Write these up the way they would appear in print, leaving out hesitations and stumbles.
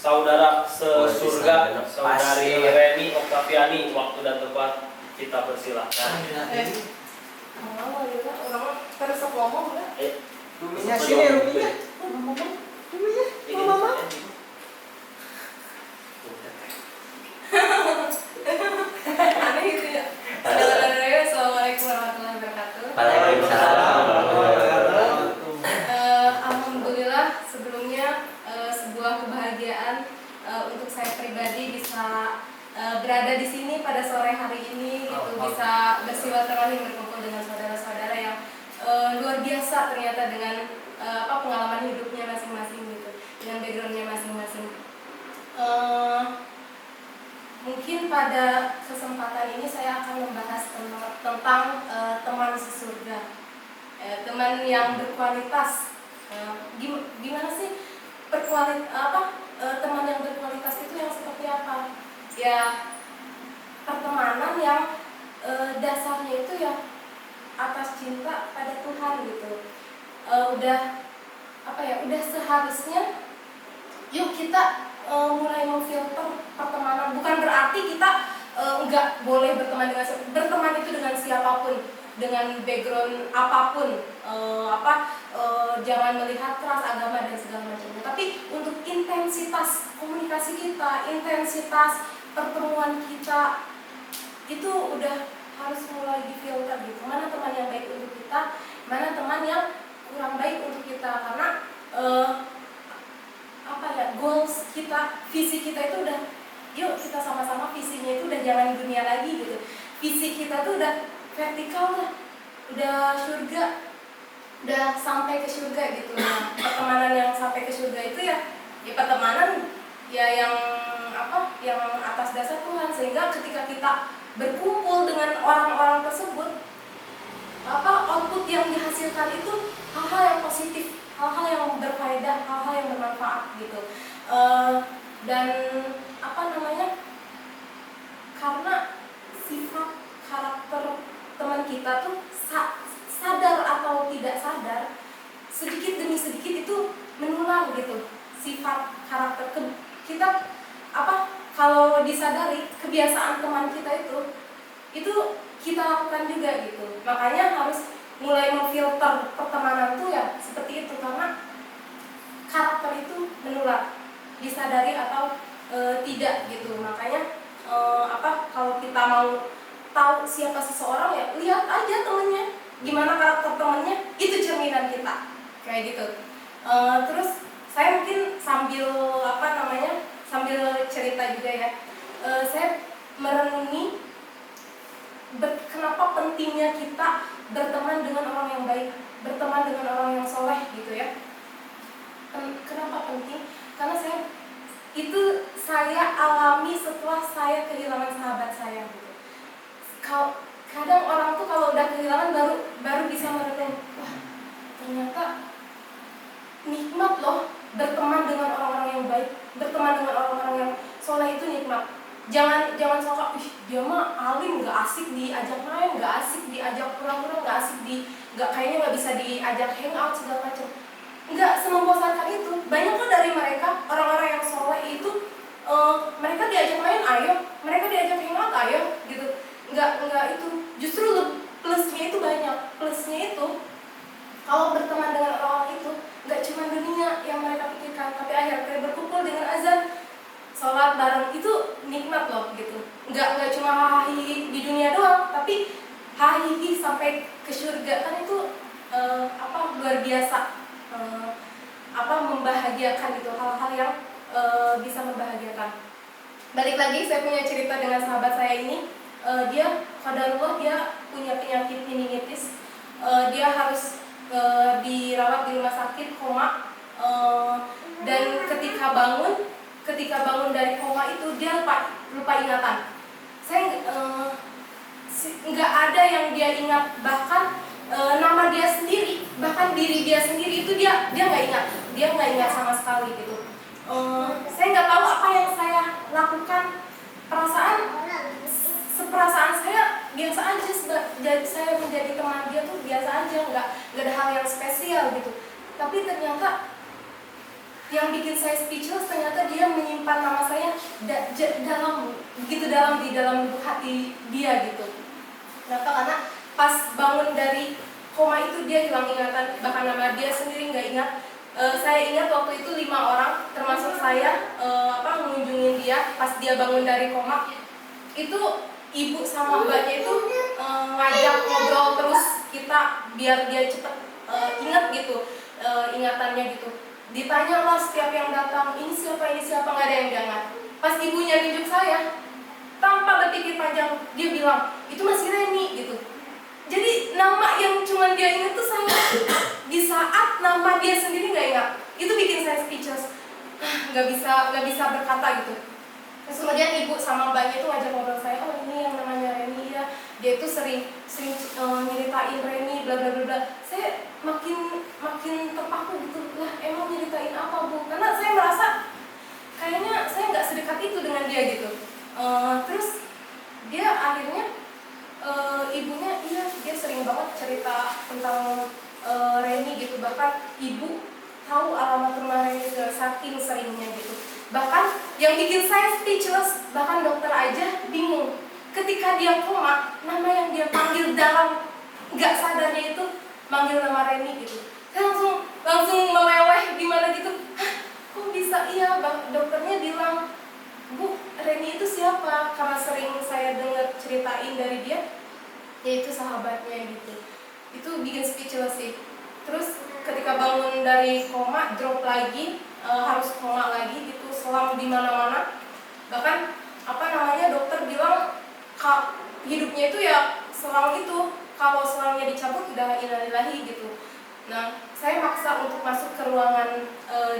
saudara sesurga, saudari Reni Oktaviani, waktu dan tempat kita persilahkan. Orang terus ngomong enggak? Ruminya sini, Ruminya. Ruminya, mama. Aneh gitu ya. Assalamualaikum warahmatullahi wabarakatuh. Waalaikumsalam. Alhamdulillah sebelumnya sebuah kebahagiaan untuk saya pribadi bisa berada di sini pada sore hari ini gitu, bisa bersilaturahim berkumpul dengan saudara-saudara yang luar biasa ternyata dengan pengalaman hidupnya masing-masing gitu, dengan backgroundnya masing-masing. Mungkin pada kesempatan ini saya akan membahas tentang teman sesurga, teman yang berkualitas. Gimana sih teman yang berkualitas itu yang seperti apa? Ya pertemanan yang dasarnya itu ya atas cinta pada Tuhan gitu. Udah seharusnya yuk kita mulai memfilter pertemanan. Bukan berarti kita nggak boleh berteman itu dengan siapapun, dengan background apapun, jangan melihat ras, agama dan segala macamnya. Tapi untuk intensitas komunikasi kita, intensitas pertemuan kita itu udah harus mulai difilter gitu. Mana teman yang baik untuk kita, mana teman yang kurang baik untuk kita, karena goals kita, visi kita itu udah, yuk kita sama-sama visinya itu udah jangan dunia lagi gitu. Visi kita tuh udah vertikal lah, udah surga, udah sampai ke surga gitu. Nah, pertemanan yang sampai ke surga itu ya pertemanan ya yang atas dasar Tuhan, sehingga ketika kita berkumpul dengan orang-orang tersebut, output yang dihasilkan itu hal-hal yang positif, hal-hal yang berfaedah, hal-hal yang bermanfaat gitu. Dan karena sifat karakter teman kita tuh sadar atau tidak sadar, sedikit demi sedikit itu menular gitu. Sifat karakter kita kalau disadari kebiasaan teman kita itu kita lakukan juga gitu. Makanya harus mulai memfilter pertemanan tuh ya seperti itu, karena karakter itu menular, disadari atau tidak gitu. Makanya kalau kita mau tahu siapa seseorang ya lihat aja temennya, gimana karakter temennya, itu cerminan kita kayak gitu. Terus saya mungkin sambil cerita juga ya, saya merenungi kenapa pentingnya kita berteman dengan orang yang baik, berteman dengan orang yang soleh gitu ya. Kenapa penting? Karena saya alami setelah saya kehilangan sahabat saya gitu. Kadang orang tuh kalau udah kehilangan baru bisa merenung, wah ternyata nikmat loh berteman dengan orang-orang yang baik, berteman dengan orang-orang yang soleh itu nikmat. Jangan suka, dia mah alim, nggak asik diajak main, nggak asik diajak pura-pura, kayaknya nggak bisa diajak hangout segala macam. Nggak semembosankan itu. Banyak kok dari mereka orang-orang yang soleh itu, mereka diajak main ayo, mereka diajak hangout ayo gitu. Nggak itu. Justru plusnya itu banyak. Plusnya itu kalau berteman dengan orang itu nggak cuma dunia yang mereka pikirkan, tapi akhirnya berkumpul dengan azan, sholat bareng, itu nikmat loh gitu. Nggak cuma hahihi di dunia doang, tapi hahihi sampai ke surga, kan itu luar biasa, membahagiakan gitu, hal-hal yang bisa membahagiakan. Balik lagi, saya punya cerita dengan sahabat saya ini. Dia qadarullah, dia punya penyakit meningitis. Dia harus dirawat di rumah sakit, koma, dan ketika bangun dari koma itu dia lupa ingatan. Saya nggak ada yang dia ingat, bahkan nama dia sendiri, bahkan diri dia sendiri itu dia nggak ingat sama sekali gitu. Saya nggak tahu apa yang saya lakukan. Perasaan saya biasa aja, saya menjadi teman dia tuh biasa aja, nggak ada hal yang spesial gitu. Tapi ternyata yang bikin saya speechless, ternyata dia menyimpan dalam, begitu dalam di dalam lubuk hati dia gitu. Kenapa? Karena pas bangun dari koma itu dia hilang ingatan, bahkan nama dia sendiri nggak ingat. Saya ingat waktu itu 5 orang termasuk saya mengunjungi dia pas dia bangun dari koma. Itu ibu sama mbaknya itu ngajak ngobrol terus kita biar dia cepet ingat gitu, ingatannya gitu. Ditanya lah setiap yang datang, ini siapa, nggak ada yang diangkat. Pas ibunya nunjuk saya, tanpa berpikir panjang dia bilang, itu masih Reni gitu. Jadi nama yang cuma dia ingat tuh saya, di saat nama dia sendiri nggak ingat. Itu bikin saya speechless, nggak bisa berkata gitu. Terus kemudian ibu sama mbaknya itu ngajak ngobrol saya, oh ini yang namanya Reni ya, dia itu sering nyeritain Reni bla bla bla bla. Saya makin terpaku gitu, lah emang nyeritain apa bu? Karena saya merasa kayaknya saya nggak sedekat itu dengan dia gitu. Terus dia akhirnya ibunya dia sering banget cerita tentang Reni gitu, bahkan ibu tahu alamat rumah Reni saking seringnya gitu. Bahkan yang bikin saya speechless, bahkan dokter aja bingung ketika dia koma, nama yang dia panggil dalam nggak sadarnya itu manggil nama Reni gitu. Saya langsung meleleh gimana gitu. Hah, kok bisa? Iya, dokternya bilang, Bu, Reni itu siapa? Karena sering saya dengar ceritain dari dia, yaitu sahabatnya gitu. Itu bikin speechless sih. Terus ketika bangun dari koma, drop lagi, harus koma lagi gitu, selang di mana-mana. Bahkan dokter bilang hidupnya itu ya selang itu, kalau selangnya dicabut udah innalillahi gitu. Nah, saya maksa untuk masuk ke ruangan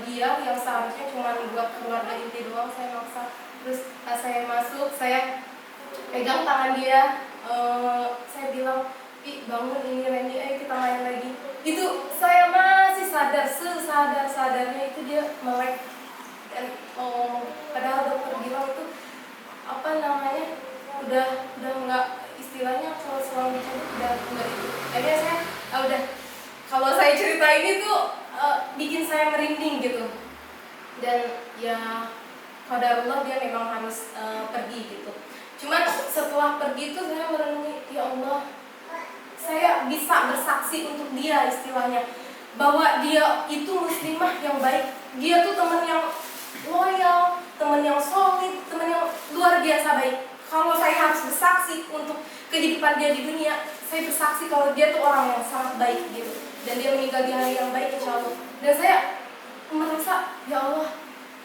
dia yang seharusnya cuma buat keluarga inti doang, saya maksa. Terus saya masuk, saya pegang tangan dia, saya bilang, Ih, bangun ini Reni, ayo kita main lagi. Itu saya masih sadar, sesadar-sadarnya itu dia melek. Dan padahal dokter bilang itu udah nggak, istilahnya kalau selang dicabut udah nggak itu. Akhirnya saya udah, kalau saya cerita ini tuh bikin saya merinding gitu. Dan ya qadarullah dia memang harus pergi gitu. Cuman setelah pergi itu saya merenungi, ya Allah, saya bisa bersaksi untuk dia, istilahnya bahwa dia itu muslimah yang baik. Dia tuh teman yang loyal, teman yang solid, teman yang luar biasa baik. Kalau saya harus bersaksi untuk kehidupan dia di dunia, saya bersaksi kalau dia tuh orang yang sangat baik gitu. Dan dia meninggal di hari yang baik, insya Allah. Dan saya merasa, ya Allah,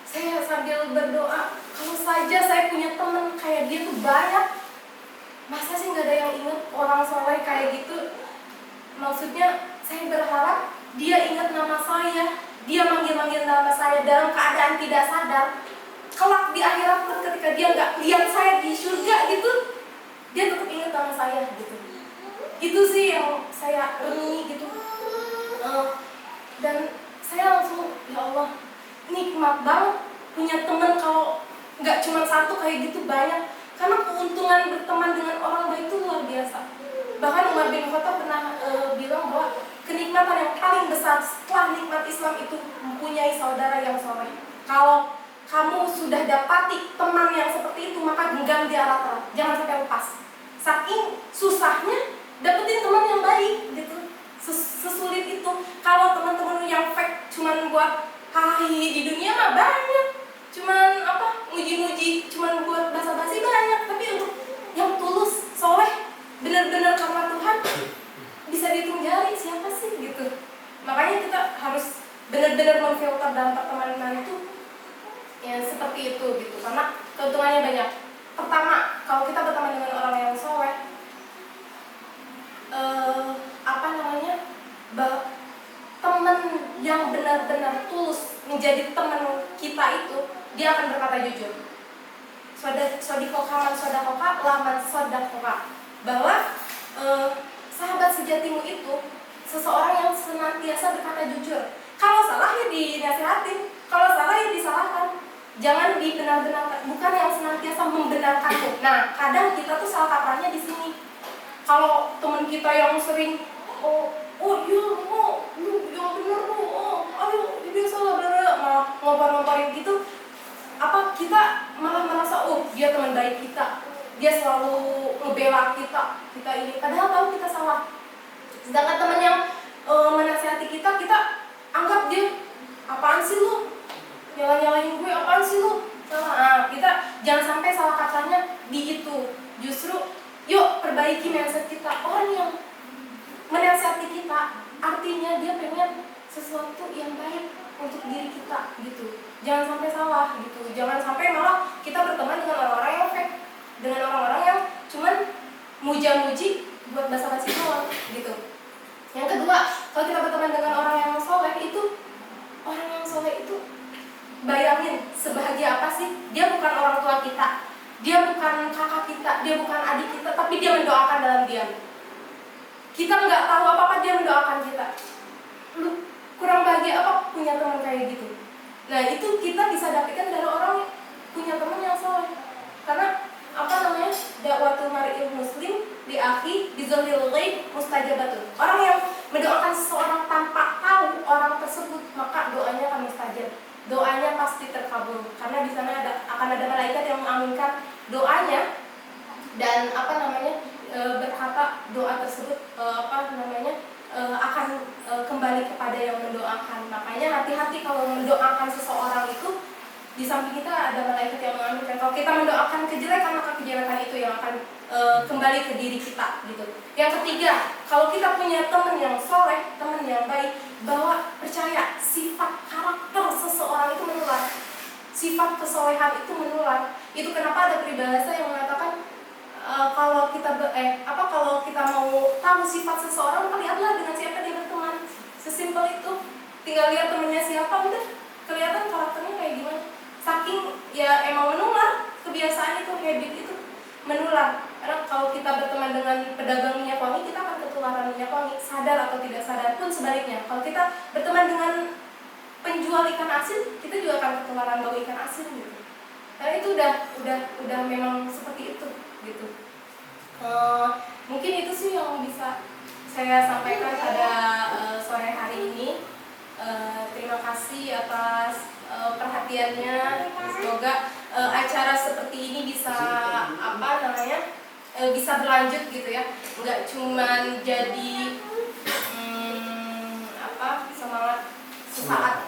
saya sambil berdoa, kalau saja saya punya teman kayak dia tuh banyak. Masa sih nggak ada yang ingat orang soleh kayak gitu? Maksudnya saya berharap dia ingat nama saya, dia manggil-manggil nama saya dalam keadaan tidak sadar. Kelak di akhirat pun ketika dia nggak lihat saya di surga gitu, dia tetap ingat nama saya gitu. Itu sih yang saya renungi gitu. Dan saya langsung, ya Allah, nikmat banget punya teman. Kalau nggak cuma satu kayak gitu, banyak. Karena keuntungan berteman dengan orang baik itu luar biasa. Bahkan Umar bin Khattab pernah bilang bahwa kenikmatan yang paling besar setelah nikmat Islam itu mempunyai saudara yang soleh. Kalau kamu sudah dapati teman yang seperti itu, maka genggam di erat-erat, jangan sampai lepas. Saking susahnya dapetin teman yang baik gitu, sesulit itu. Kalau teman-teman yang fake cuman buat hahi di dunia mah banyak, cuman muji-muji, cuman buat basa-basi banyak. Tapi untuk yang tulus, soleh, benar-benar karena Tuhan, bisa dihitung jari siapa sih gitu. Makanya kita harus benar-benar memfilter dalam pertemanan itu ya seperti itu gitu, karena keuntungannya banyak. Pertama, kalau kita berteman dengan orang yang soleh, teman yang benar-benar tulus menjadi teman kita itu, dia akan berkata jujur. Sodikoka man sodakoka laman sodakoka, bahwa sahabat sejatimu itu seseorang yang senantiasa berkata jujur. Kalau salah ya dinasihatin, kalau salah ya disalahkan. Jangan dibenar-benarkan, bukan yang senantiasa membenarkanmu. Nah, kadang kita tuh salah kaprahnya di sini. Kalau teman kita yang sering yang bener lu, ayo dia salah, malah ngompar-ngomparin gitu, kita malah merasa dia teman baik kita, dia selalu ngebela kita ini, padahal tahu kita salah. Sedangkan teman yang menasihati kita anggap dia, apaan sih lu, nyalahin gue, apaan sih lu, salah. Nah, kita jangan sampai salah katanya di itu. Justru yuk perbaiki mindset kita. Orang yang menasihati kita artinya dia pengen sesuatu yang baik untuk diri kita gitu. Jangan sampai salah gitu. Jangan sampai malah kita berteman dengan orang-orang yang fake, dengan orang-orang yang cuman muja-muji buat basa-basi doang gitu. Yang kedua, kalau kita berteman dengan orang yang soleh itu, orang yang soleh itu bayangin sebahagia apa sih? Dia bukan orang tua kita, dia bukan kakak kita, dia bukan adik kita, tapi dia mendoakan dalam diam. Kita nggak tahu apa-apa, dia mendoakan kita. Lu kurang bahagia apa punya teman kayak gitu? Nah itu kita bisa dapatkan dari orang punya teman yang soleh. Karena apa namanya, dakwatul mar'il muslim di akhi bizahiril ghaib mustajabatun. Orang yang mendoakan seseorang tanpa tahu orang tersebut, maka doanya akan mustajab. Doanya pasti terkabul karena di sana akan ada malaikat yang mengaminkan doanya dan berkata doa tersebut akan kembali kepada yang mendoakan. Makanya hati-hati kalau mendoakan seseorang itu, di samping kita ada malaikat yang mengaminkan. Kalau kita mendoakan kejelekan, maka kejelekan itu yang akan kembali ke diri kita gitu. Yang ketiga, kalau kita punya teman yang soleh, teman yang baik, bahwa percaya sifat karakter seseorang itu menular, sifat kesolehan itu menular. Itu kenapa ada peribahasa yang mengatakan kalau kita mau tahu sifat seseorang, lihatlah dengan siapa dia berteman. Sesimpel itu. Tinggal lihat temennya siapa, udah kelihatan karakternya kayak gimana. Saking ya emang menular, kebiasaan itu, habit itu menular. Karena kalau kita berteman dengan pedagang minyak wangi, kita akan ketularan minyak wangi, sadar atau tidak sadar. Pun sebaliknya, kalau kita berteman dengan penjual ikan asin, kita juga akan ketularan bau ikan asin gitu. Karena itu udah memang seperti itu gitu. Mungkin itu sih yang bisa saya sampaikan pada sore hari ini. Terima kasih atas perhatiannya. Semoga acara seperti ini bisa bisa berlanjut gitu ya. Nggak cuman jadi semangat sesaat